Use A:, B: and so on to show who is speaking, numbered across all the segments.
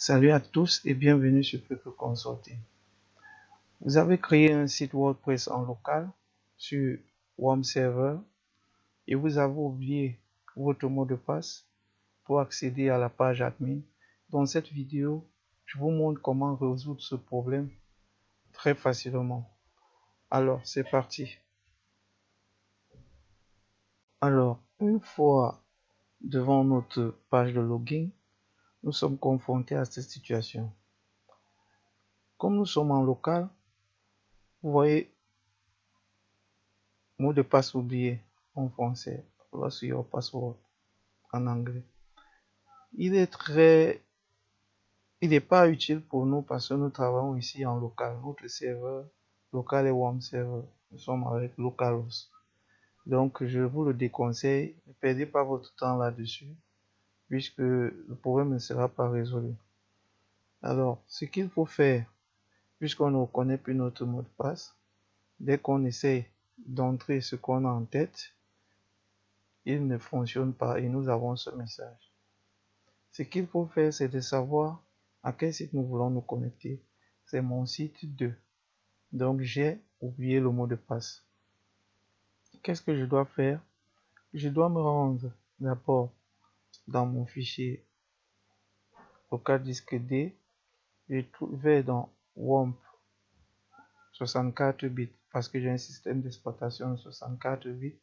A: Salut à tous et bienvenue sur Pepe Consulting. Vous avez créé un site WordPress en local sur WOM Server et vous avez oublié votre mot de passe pour accéder à la page admin. Dans cette vidéo, je vous montre comment résoudre ce problème très facilement. Alors, c'est parti. Alors, une fois devant notre page de login, nous sommes confrontés à cette situation. Comme nous sommes en local, vous voyez mot de passe oublié en français, lost your password en anglais. Il n'est pas utile pour nous parce que nous travaillons ici en local. Notre serveur local est WOM Server. Nous sommes avec localhost. Donc, je vous le déconseille. Ne perdez pas votre temps là-dessus puisque le problème ne sera pas résolu. Alors, ce qu'il faut faire, puisqu'on ne reconnaît plus notre mot de passe, dès qu'on essaie d'entrer ce qu'on a en tête, il ne fonctionne pas et nous avons ce message. Ce qu'il faut faire, c'est de savoir à quel site nous voulons nous connecter. C'est mon site 2. Donc, j'ai oublié le mot de passe. Qu'est-ce que je dois faire? Je dois me rendre d'abord dans mon fichier local disque D. Je vais dans WOMP 64 bits parce que j'ai un système d'exploitation de 64 bits.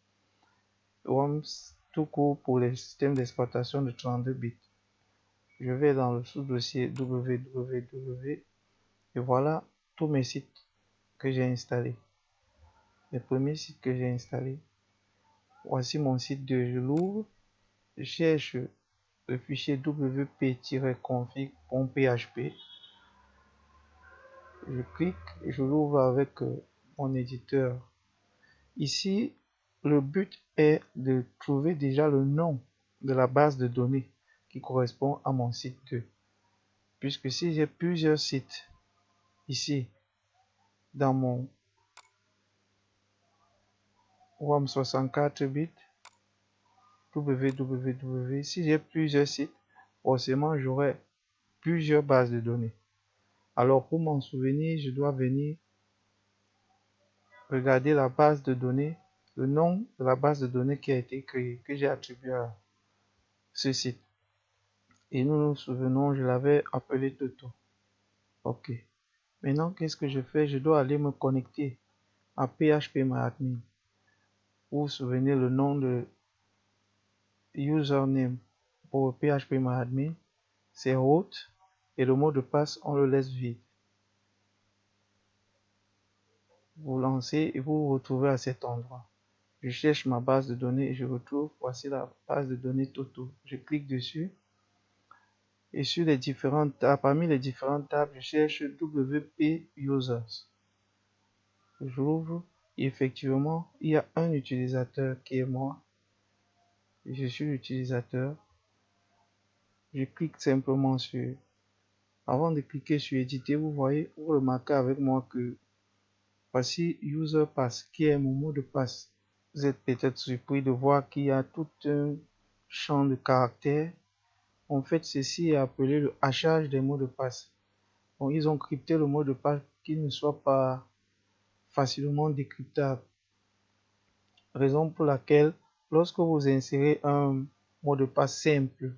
A: WOMP tout court pour les systèmes d'exploitation de 32 bits. Je vais dans le sous-dossier www et voilà tous mes sites que j'ai installés. Les premiers sites que j'ai installés. Voici mon site 2. Je l'ouvre. Je cherche le fichier wp-config.php. Je clique et je l'ouvre avec mon éditeur. Ici, le but est de trouver déjà le nom de la base de données qui correspond à mon site 2. Puisque si j'ai plusieurs sites ici dans mon WOM 64 bits, www, si j'ai plusieurs sites, forcément j'aurai plusieurs bases de données. Alors pour m'en souvenir, je dois venir regarder la base de données, le nom de la base de données qui a été créée, que j'ai attribué à ce site. Et nous nous souvenons, je l'avais appelé Toto. Ok. Maintenant, qu'est-ce que je fais? Je dois aller me connecter à phpMyAdmin. Vous vous souvenez le nom de username pour phpMyAdmin, c'est root et le mot de passe, on le laisse vide. Vous lancez et vous vous retrouvez à cet endroit. Je cherche ma base de données et je retrouve, voici la base de données Toto. Je clique dessus et sur les différentes tables, parmi les différentes tables, je cherche WP Users. J'ouvre et effectivement, il y a un utilisateur qui est moi. Je suis l'utilisateur. Je clique simplement sur. Avant de cliquer sur éditer, vous voyez, vous remarquez avec moi que voici User Pass qui est mon mot de passe. Vous êtes peut-être surpris de voir qu'il y a tout un champ de caractères. En fait, ceci est appelé le hachage des mots de passe. Donc, ils ont crypté le mot de passe pour qu'il ne soit pas facilement décryptable. Raison pour laquelle, lorsque vous insérez un mot de passe simple,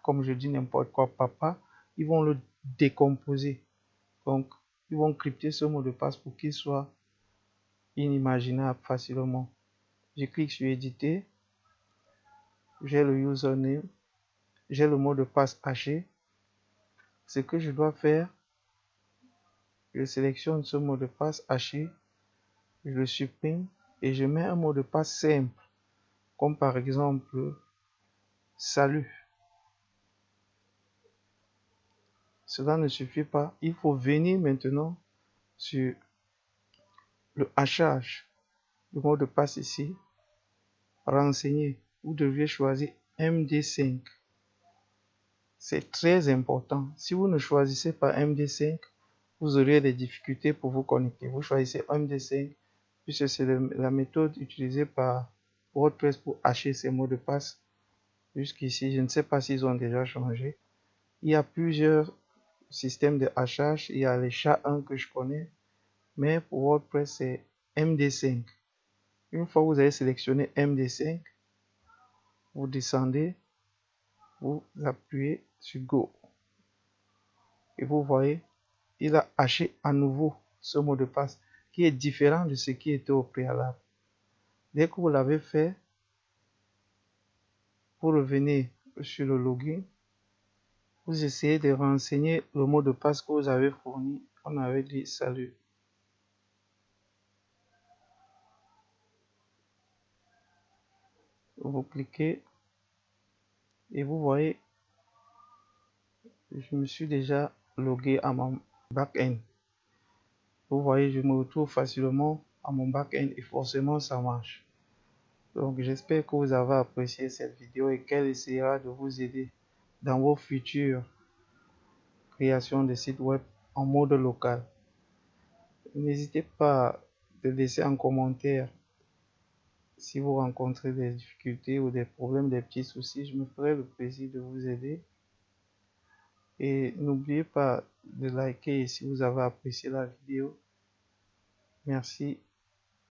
A: comme je dis n'importe quoi, papa, ils vont le décomposer. Donc, ils vont crypter ce mot de passe pour qu'il soit inimaginable facilement. Je clique sur éditer. J'ai le username. J'ai le mot de passe haché. Ce que je dois faire, je sélectionne ce mot de passe haché. Je le supprime et je mets un mot de passe simple. Comme par exemple, salut. Cela ne suffit pas. Il faut venir maintenant sur le hachage. Le mot de passe ici. Renseigner. Vous deviez choisir MD5. C'est très important. Si vous ne choisissez pas MD5, vous aurez des difficultés pour vous connecter. Vous choisissez MD5 puisque c'est la méthode utilisée par WordPress pour hacher ces mots de passe. Jusqu'ici, je ne sais pas s'ils ont déjà changé. Il y a plusieurs système de hachage, il y a les SHA-1 que je connais, mais pour WordPress, c'est MD5. Une fois que vous avez sélectionné MD5, vous descendez, vous appuyez sur Go. Et vous voyez, il a haché à nouveau ce mot de passe qui est différent de ce qui était au préalable. Dès que vous l'avez fait, vous revenez sur le login, vous essayez de renseigner le mot de passe que vous avez fourni. On avait dit salut. Vous cliquez et vous voyez, je me suis déjà logué à mon back-end. Vous voyez, je me retrouve facilement à mon back-end et forcément ça marche. Donc j'espère que vous avez apprécié cette vidéo et qu'elle essaiera de vous aider dans vos futures créations de sites web en mode local. N'hésitez pas à laisser un commentaire si vous rencontrez des difficultés ou des problèmes, des petits soucis. Je me ferai le plaisir de vous aider. Et n'oubliez pas de liker si vous avez apprécié la vidéo. Merci.